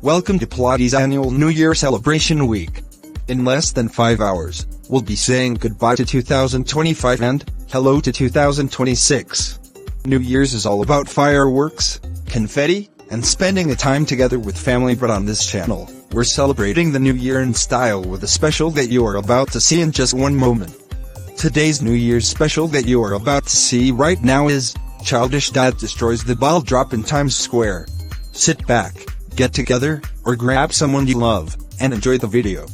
Welcome to PlotToons annual New Year celebration week. In less than 5 hours, we'll be saying goodbye to 2025 and hello to 2026. New Year's is all about fireworks, confetti, and spending the time together with family, but on this channel, we're celebrating the new year in style with a special that you are about to see in just one moment. Today's New Year's special that you are about to see right now is Childish Dad destroys the ball drop in Times Square. Sit back, get together, or grab someone you love, and enjoy the video.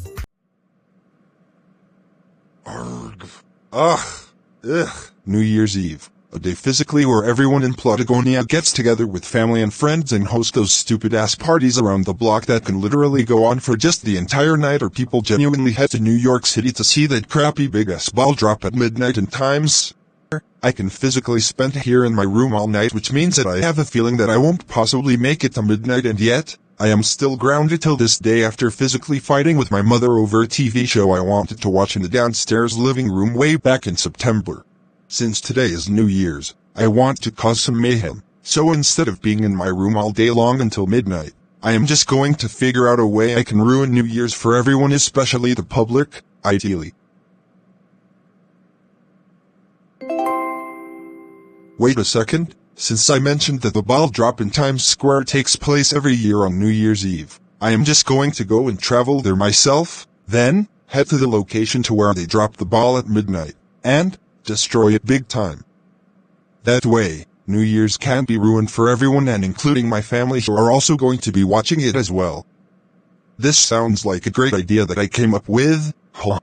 New Year's Eve, a day physically where everyone in Plotagonia gets together with family and friends and host those stupid-ass parties around the block that can literally go on for just the entire night, or people genuinely head to New York City to see that crappy big-ass ball drop at midnight in Times. I can physically spend here in my room all night, which means that I have a feeling that I won't possibly make it to midnight, and yet, I am still grounded till this day after physically fighting with my mother over a TV show I wanted to watch in the downstairs living room way back in September. Since today is New Year's, I want to cause some mayhem, so instead of being in my room all day long until midnight, I am just going to figure out a way I can ruin New Year's for everyone, especially the public, ideally. Wait a second, since I mentioned that the ball drop in Times Square takes place every year on New Year's Eve, I am just going to go and travel there myself, then, head to the location to where they drop the ball at midnight, and destroy it big time. That way, New Year's can't be ruined for everyone, and including my family who are also going to be watching it as well. This sounds like a great idea that I came up with, huh?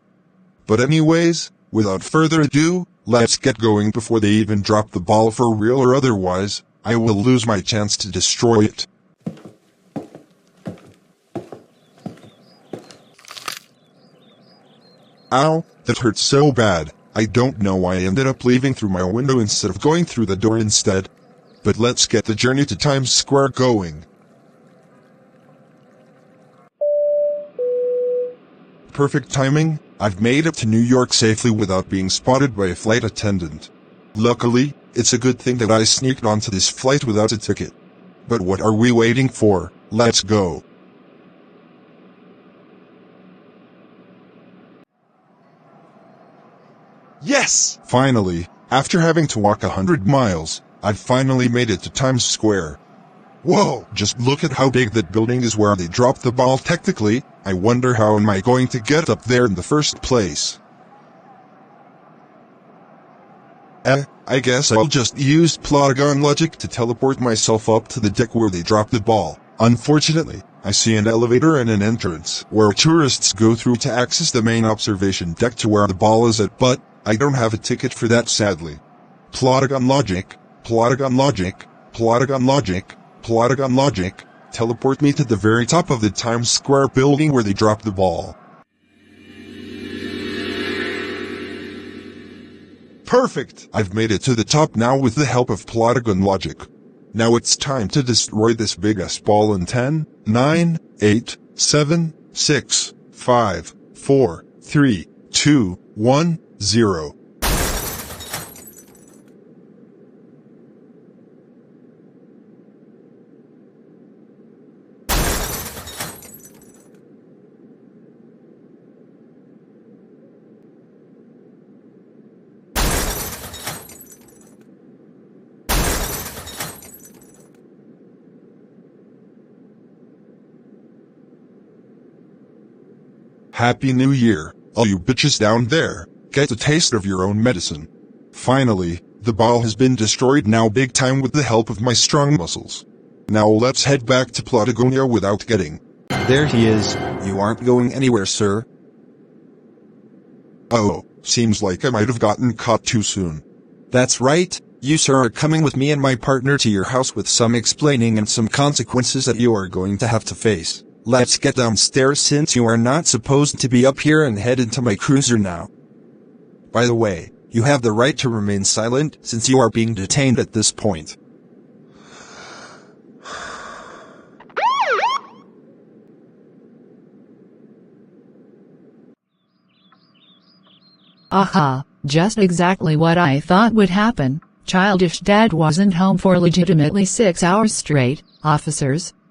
But anyways, without further ado, let's get going before they even drop the ball for real, or otherwise, I will lose my chance to destroy it. Ow, that hurts so bad. I don't know why I ended up leaving through my window instead of going through the door instead. But let's get the journey to Times Square going. Perfect timing. I've made it to New York safely without being spotted by a flight attendant. Luckily, it's a good thing that I sneaked onto this flight without a ticket. But what are we waiting for? Let's go. Yes! Finally, after having to walk 100 miles, I've finally made it to Times Square. Whoa, just look at how big that building is where they dropped the ball. Technically, I wonder how am I going to get up there in the first place. I guess I'll just use PlotToons logic to teleport myself up to the deck where they dropped the ball. Unfortunately, I see an elevator and an entrance where tourists go through to access the main observation deck to where the ball is at, but I don't have a ticket for that, sadly. PlotToons logic, PlotToons logic, PlotToons logic, PlotToons logic, teleport me to the very top of the Times Square building where they dropped the ball. Perfect! I've made it to the top now with the help of PlotToons logic. Now it's time to destroy this big-ass ball in 10, 9, 8, 7, 6, 5, 4, 3, 2, 1, 0. Happy New Year, all you bitches down there. Get a taste of your own medicine. Finally, the ball has been destroyed now big time with the help of my strong muscles. Now let's head back to Plotagonia without getting. There he is. You aren't going anywhere, sir. Oh, seems like I might have gotten caught too soon. That's right. You, sir, are coming with me and my partner to your house with some explaining and some consequences that you are going to have to face. Let's get downstairs since you are not supposed to be up here, and head into my cruiser now. By the way, you have the right to remain silent since you are being detained at this point. Aha, just exactly what I thought would happen. Childish Dad wasn't home for legitimately 6 hours straight. Officers,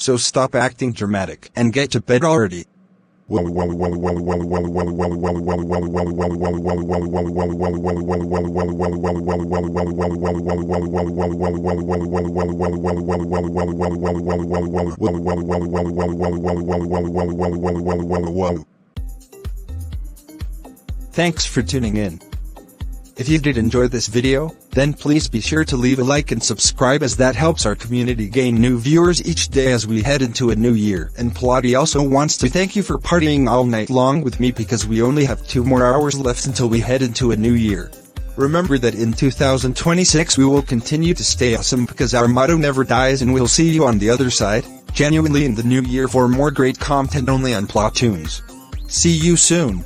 So stop acting dramatic and get to bed already. Thanks for tuning in. If you did enjoy this video, then please be sure to leave a like and subscribe, as that helps our community gain new viewers each day as we head into a new year. And Plotty also wants to thank you for partying all night long with me, because we only have 2 more hours left until we head into a new year. Remember that in 2026 we will continue to stay awesome, because our motto never dies, and we'll see you on the other side, genuinely, in the new year for more great content only on PlotToons. See you soon.